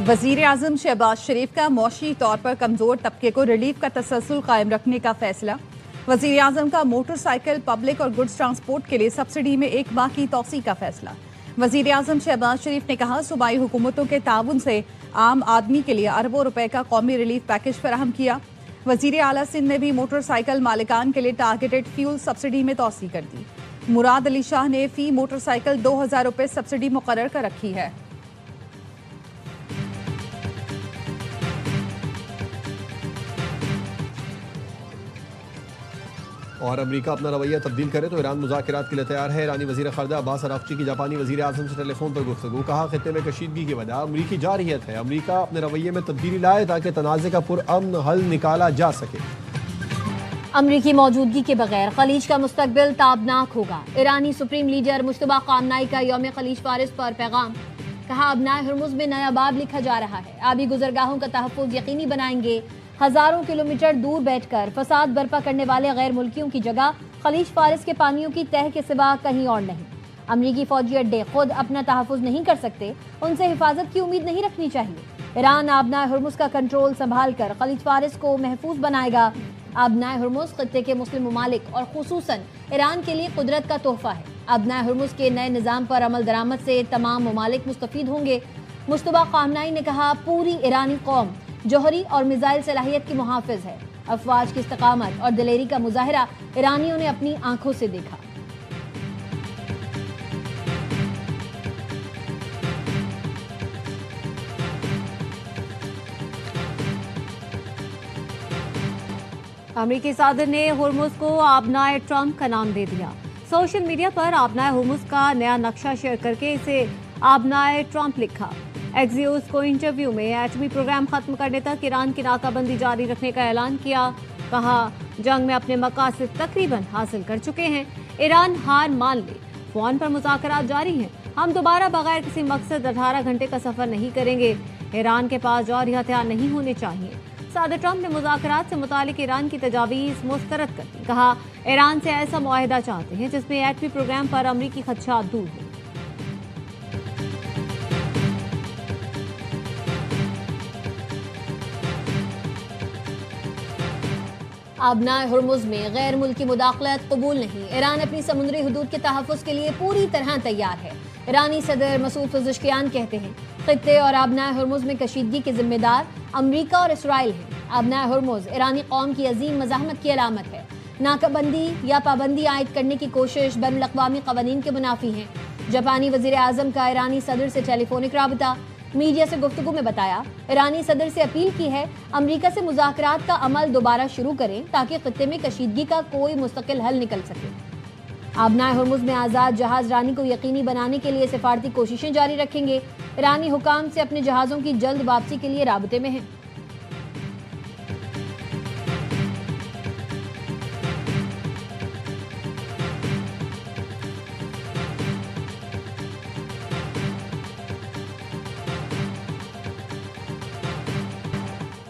वज़ीर आज़म शहबाज शरीफ का मौशी तौर पर कमज़ोर तबके को रिलीफ का तसलसल कायम रखने का फैसला। वज़ीर आज़म का मोटरसाइकिल, पब्लिक और गुड्स ट्रांसपोर्ट के लिए सब्सिडी में 1 माह की तौसी का फैसला। वज़ीर आज़म शहबाज शरीफ ने कहा, सूबाई हुकूमतों के ताउन से आम आदमी के लिए अरबों रुपए का कौमी रिलीफ पैकेज फराहम किया। वज़ीर आला सिंध ने भी मोटरसाइकिल मालिकान के लिए टारगेटेड फ्यूल सब्सिडी में तौसी कर दी। मुराद अली शाह ने फी मोटरसाइकिल 2000 रुपए सब्सिडी मुकर्रर कर रखी है। और अमेरिका अपना रवैया तब्दील करे तो ईरान मुज़ाकरात के लिए तैयार है। ईरानी वज़ीर ख़ारजा अब्बास अराग़ची की जापानी वज़ीर आज़म से टेलीफोन पर गुफ्तगू। कहा, खित्ते में कशीदगी की वजह अमरीकी जारहियत है। अमरीका अपने रवैये में तब्दीली लाए ताकि तनाज़े का पुरअमन हल निकाला जा सके। अमरीकी मौजूदगी के बगैर खलीज का मुस्तकबिल ताबनाक होगा। ईरानी सुप्रीम लीडर मुश्तबा ख़ामनाई का यौम खलीज फारिस पर पैगाम। कहा, अबनाए हुर्मुज़ में नया बाब लिखा जा रहा है। आबी गुज़रगाहों का तहफ़्फ़ुज़ यकीनी बनाएंगे। हजारों किलोमीटर दूर बैठकर फसाद बर्पा करने वाले गैर मुल्कियों की जगह खलीज फारिस के पानियों की तह के सिवा कहीं और नहीं। अमरीकी फौजी अड्डे खुद अपना तहफ़्फ़ुज़ नहीं कर सकते, उनसे हिफाजत की उम्मीद नहीं रखनी चाहिए। ईरान आबनाए हुर्मुज़ का कंट्रोल संभाल कर खलीज फारिस को महफूज बनाएगा। आबनाए हुर्मुज़ खित्ते के मुस्लिम ममालिक और खुसूसन ईरान के लिए कुदरत का तोहफा है। आबनाए हुर्मुज़ के नए निज़ाम पर अमल दरामद से तमाम ममालिक मुस्तफ़ीद होंगे। मुश्तबा ख़ामनाई ने कहा, पूरी ईरानी कौम जौहरी और मिसाइल सलाहियत की मुहाफ़िज़ है। अफवाज की इस्तकामत और दिलेरी का मुजाहिरा ईरानियों ने अपनी आंखों से देखा। अमेरिकी सदर ने हुर्मुज़ को आबनाए ट्रंप का नाम दे दिया। सोशल मीडिया पर आबनाए हुर्मुज़ का नया नक्शा शेयर करके इसे आबनाए ट्रंप लिखा। एक्सियोस को इंटरव्यू में एटमी प्रोग्राम खत्म करने तक ईरान की नाकाबंदी जारी रखने का ऐलान किया। कहा, जंग में अपने मकासद तकरीबन हासिल कर चुके हैं। ईरान हार मान ले, फोन पर मुज़ाकरात जारी हैं। हम दोबारा बगैर किसी मकसद 18 घंटे का सफर नहीं करेंगे। ईरान के पास जौहरी हथियार नहीं होने चाहिए। सदर ट्रंप ने मुज़ाकरात से मुतालिक ईरान की तजावीज़ मुस्तरद कर दी। कहा, ईरान से ऐसा मुआहिदा चाहते हैं जिसमें एटमी प्रोग्राम पर अमरीकी खदशात दूर हो। आबनाए हुर्मुज़ में गैर मुल्की मुदाखलत कबूल नहीं। ईरान अपनी समुद्री हदूद के तहफ़्फ़ुज़ के लिए पूरी तरह तैयार है। ईरानी सदर मसूद पेज़ेश्कियान कहते हैं, खित्ते और आबनाए हुर्मुज़ में कशीदगी के जिम्मेदार अमरीका और इसराइल हैं। आबनाए हुर्मुज़ ईरानी कौम की अजीम मज़ाहमत की अलामत है। नाकाबंदी या पाबंदी आयद करने की कोशिश बैनुल अक़वामी क़वानीन के मुनाफी है। जापानी वज़ीर आज़म का ईरानी सदर से टेलीफोनिक राबता। मीडिया से गुफ्तगू में बताया, ईरानी सदर से अपील की है अमरीका से मुज़ाकरात का अमल दोबारा शुरू करें ताकि खित्ते में कशीदगी का कोई मुस्तकिल हल निकल सके। आबनाए हुर्मुज़ में आज़ाद जहाज रानी को यकीनी बनाने के लिए सिफारती कोशिशें जारी रखेंगे। ईरानी हुकाम से अपने जहाज़ों की जल्द वापसी के लिए राबते में हैं।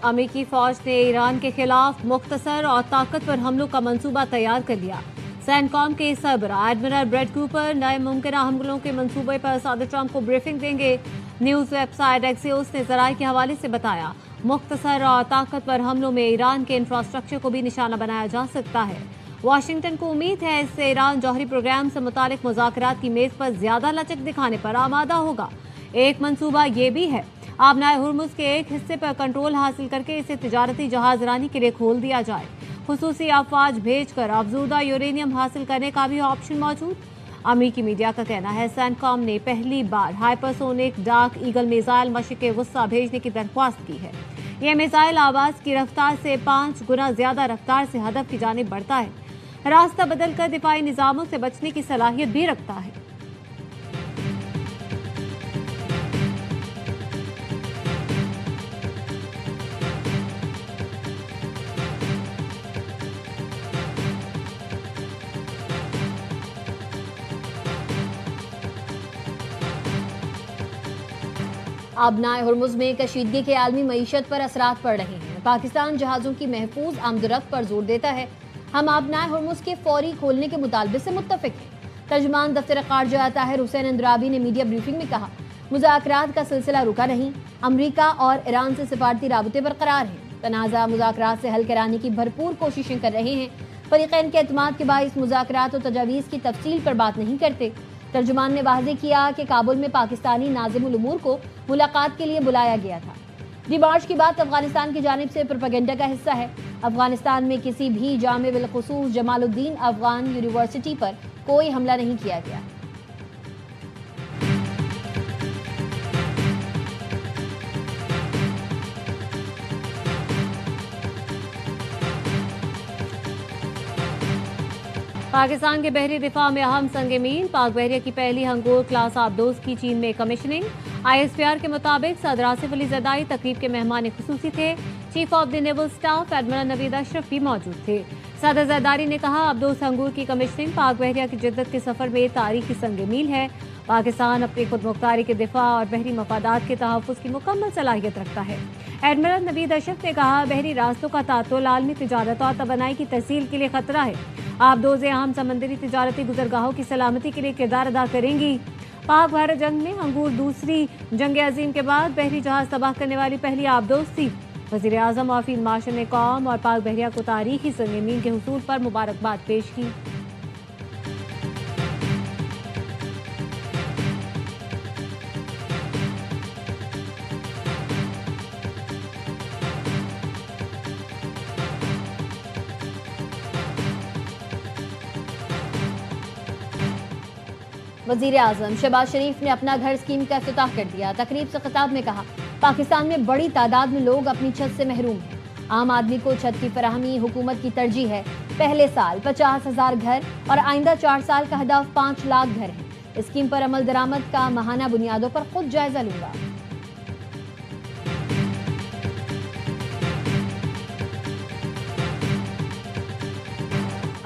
अमेरिकी फौज ने ईरान के खिलाफ मुख्तसर और ताकतवर हमलों का मंसूबा तैयार कर लिया। सैनकॉम के सरबराह एडमिरल ब्रेड कूपर नए मुमकिन हमलों के मंसूबे पर सदर ट्रंप को ब्रीफिंग देंगे। न्यूज़ वेबसाइट एक्सियोस ने ज़राए के हवाले से बताया, मुख्तसर और ताकतवर हमलों में ईरान के इंफ्रास्ट्रक्चर को भी निशाना बनाया जा सकता है। वाशिंगटन को उम्मीद है इससे ईरान जौहरी प्रोग्राम से मुतालिक मुज़ाकरात की मेज़ पर ज़्यादा लचक दिखाने पर आमादा होगा। एक मंसूबा ये भी है, आबनाए हुर्मुज़ के एक हिस्से पर कंट्रोल हासिल करके इसे तिजारती जहाज रानी के लिए खोल दिया जाए। खुसूसी अफवाज भेजकर अफजूदा यूरेनियम हासिल करने का भी ऑप्शन मौजूद। अमेरिकी मीडिया का कहना है, सैनकॉम ने पहली बार हाइपरसोनिक डार्क ईगल मिसाइल मशरिक़ वुस्ता भेजने की दरख्वास्त की है। यह मिसाइल आवाज़ की रफ्तार से 5 गुना ज्यादा रफ्तार से हदफ की जानिब बढ़ता है। रास्ता बदलकर दिफाई निज़ामों से बचने की सलाहियत भी रखता है। आबनाए हुर्मुज़ में कशीदगी के आलमी मईशत पर असरात पड़ रहे हैं। पाकिस्तान जहाज़ों की महफूज आमदरफ्त पर जोर देता है। हम आबनाए हुर्मुज़ के फौरी खोलने के मुतालबे से मुत्तफिक हैं। तर्जुमान दफ्तर खारजा ताहिर हुसैन अंद्राबी ने मीडिया ब्रीफिंग में कहा, मुज़ाकरात का सिलसिला रुका नहीं। अमरीका और ईरान से सिफारती राबते बरकरार हैं। तनाज़ा मुज़ाकरात से हल कराने की भरपूर कोशिशें कर रहे हैं। फरीक़ैन के एतमाद के बाइस मुज़ाकरात और तजावीज़ की तफसील पर बात नहीं करते। तर्जुमान ने वाज़ेह किया कि काबुल में पाकिस्तानी नाज़िमुल उमूर को मुलाकात के लिए बुलाया गया था। डिमार्च की बात अफगानिस्तान की जानिब से प्रोपेगेंडा का हिस्सा है। अफगानिस्तान में किसी भी जामे बिलखुसूस जमालुद्दीन अफगान यूनिवर्सिटी पर कोई हमला नहीं किया गया। पाकिस्तान के बहरी दिफा में अहम संग मील। पाक बहरिया की पहली हंगोर क्लास आबदोज की चीन में कमीशनिंग। ISPR के मुताबिक सदर आसिफ अली ज़रदारी तकरीब के मेहमान खुसूसी थे। Chief of the naval staff admiral Naveed Ashraf भी मौजूद थे। सदर ज़रदारी ने कहा, आबदोज हंगोर की कमीशनिंग पाक बहरिया की जिद्दत के सफर में तारीखी संग मील है। पाकिस्तान अपनी खुद मुख्तारी के दिफा और बहरी मफादात के तहफ़्फ़ुज़ की मुकम्मल सलाहियत रखता है। एडमिरल नवीद अशरफ ने कहा, बहरी रास्तों का तातुल आलमी तिजारत और तवानाई की तहसील के लिए खतरा है। आबदोज़ अहम समंदरी तिजारती गुज़रगाहों की सलामती के लिए किरदार अदा करेंगी। पाक भारत जंग में हंगूर दूसरी जंग अजीम के बाद बहरी जहाज तबाह करने वाली पहली आबदोज़ थी। वज़ीर आज़म और फील्ड मार्शल ने कौम और पाक बहरिया को तारीखी संग मील के हुसूल पर मुबारकबाद पेश की। वज़ीर आज़म शहबाज शरीफ ने अपना घर स्कीम का इफ्तिताह कर दिया। तकरीब से खिताब में कहा, पाकिस्तान में बड़ी तादाद में लोग अपनी छत से महरूम हैं। आम आदमी को छत की फराहमी हुकूमत की तरजीह है। पहले साल 50,000 घर और आइंदा 4 साल का हदफ 5 लाख घर है। स्कीम पर अमल दरामद का माहाना बुनियादों पर खुद जायजा लूंगा।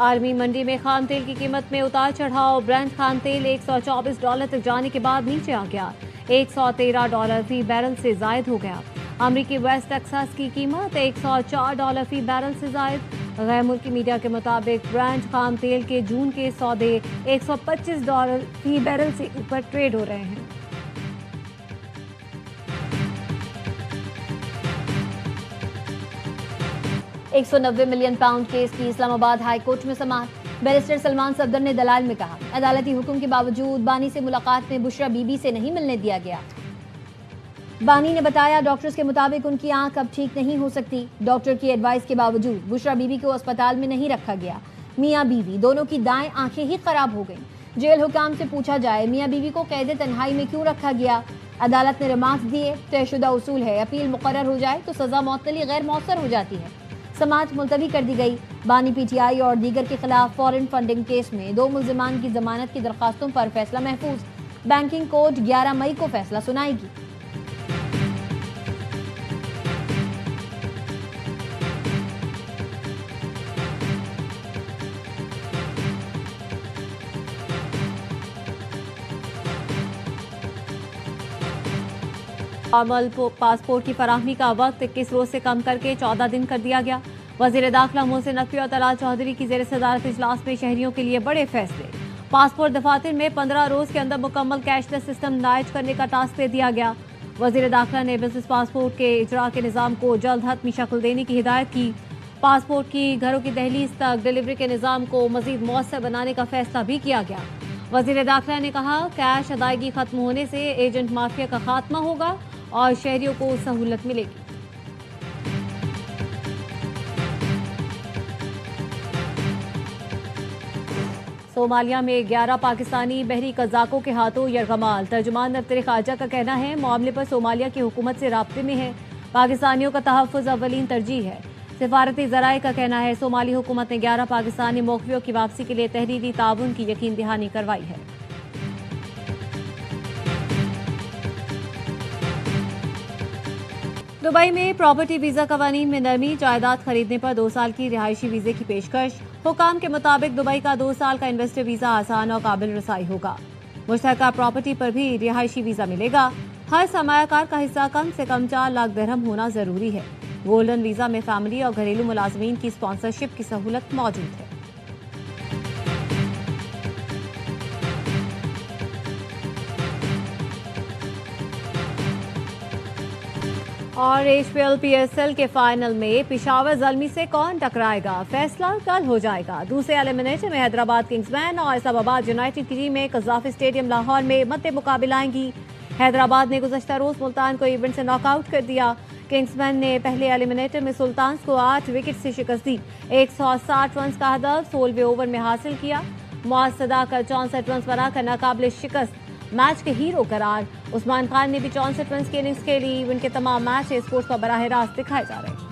आर्मी मंडी में खाम तेल की कीमत में उतार चढ़ाव। ब्रेंट खाम तेल $124 तक जाने के बाद नीचे आ गया। $113 फी बैरल से जायद हो गया। अमरीकी वेस्ट टेक्सास की कीमत $104 फी बैरल से जायद। गैर मुल्की मीडिया के मुताबिक ब्रेंट खाम तेल के जून के सौदे $125 फी बैरल से ऊपर ट्रेड हो रहे हैं। £190 मिलियन केस की इस्लामाबाद हाई कोर्ट में समाअत। बैरिस्टर सलमान सफदर ने दलाल में कहा, अदालती हुक्म के बावजूद बानी से मुलाकात में बुशरा बीबी से नहीं मिलने दिया गया। बानी ने बताया, डॉक्टर्स के मुताबिक उनकी आंख अब ठीक नहीं हो सकती। डॉक्टर की एडवाइस के बावजूद बुशरा बीबी को अस्पताल में नहीं रखा गया। मियाँ बीवी दोनों की दाएं आंखें ही खराब हो गईं। जेल हुकाम से पूछा जाए, मियाँ बीवी को कैद तन्हाई में क्यों रखा गया। अदालत ने रिमार्क्स दिए। तयशुदा उसूल है, अपील मुकर्रर हो जाए तो सजा मअतली गैर मौसर हो जाती है। समाअत मुलतवी कर दी गई। बानी PTI और दीगर के खिलाफ फॉरेन फंडिंग केस में 2 मुल्जिमान की जमानत की दरखास्तों पर फैसला महफूज। बैंकिंग कोर्ट 11 मई को फैसला सुनाएगी। पासपोर्ट की फराहमी का वक्त 21 रोज से कम करके 14 दिन कर दिया गया। वज़ीर दाखिला मोहसिन नकवी और तलाल चौधरी की ज़ेर सदारत इजलास में शहरियों के लिए बड़े फैसले। पासपोर्ट दफातर में 15 रोज के अंदर मुकम्मल कैशलेस सिस्टम नाइज करने का टास्क दे दिया गया। वज़ीर दाखिला ने बिजनेस पासपोर्ट के इजरा के निज़ाम को जल्द हतमी शक्ल देने की हिदायत की। पासपोर्ट की घरों की दहलीज तक डिलीवरी के निज़ाम को मज़ीद मौसर बनाने का फैसला भी किया गया। वज़ीर दाखिला ने कहा, कैश अदायगी खत्म होने से एजेंट माफिया का खात्मा होगा और शहरियों को सहूलत मिलेगी। सोमालिया में 11 पाकिस्तानी बहरी कज़ाकों के हाथों यरगमाल। तर्जुमान दफ्तर खारजा का कहना है, मामले पर सोमालिया की हुकूमत से राब्ते में है। पाकिस्तानियों का तहफ़्फ़ुज़ अव्वलीन तरजीह है। सिफारती ज़राए का कहना है, सोमाली हुकूमत ने 11 पाकिस्तानी मौक़िफ़ों की वापसी के लिए तहरीरी ताउन की यकीन दहानी करवाई है। दुबई में प्रॉपर्टी वीज़ा कवानीन में नरमी। जायदाद खरीदने पर 2 साल की रिहायशी वीज़े की पेशकश। हुकाम के मुताबिक दुबई का 2 साल का इन्वेस्टर वीज़ा आसान और काबिल रसाई होगा। मुश्तरका प्रॉपर्टी पर भी रिहायशी वीज़ा मिलेगा। हर सरमायाकार का हिस्सा कम से कम 4 लाख दिरहम होना ज़रूरी है। गोल्डन वीज़ा में फैमिली और घरेलू मुलाजमीन की स्पॉन्सरशिप की सहूलत मौजूद है। اور HPL PSL کے فائنل میں پشاور زلمی سے کون ٹکرائے گا؟ فیصلہ کل ہو جائے گا۔ دوسرے ایلیمنیٹر میں حیدرآباد کنگز مین اور اسلام آباد یونائیٹڈ کی ٹیمیں قذافی اسٹیڈیم لاہور میں مد مقابل آئیں گی۔ حیدرآباد نے گزشتہ روز ملتان کو ایونٹ سے ناک آؤٹ کر دیا۔ کنگز مین نے پہلے ایلیمنیٹر میں سلطانز کو 8 وکٹ سے شکست دی۔ 160 رنز کا ہدف 16ویں اوور میں حاصل کیا۔ معاذ صداقت 64 رنز بنا کر ناقابل شکست میچ کے ہیرو قرار۔ عثمان خان نے بھی 64 رنز کی اننگز کھیلی۔ ان کے تمام میچ اسپورٹس پر براہ راست دکھائے جا رہے ہیں۔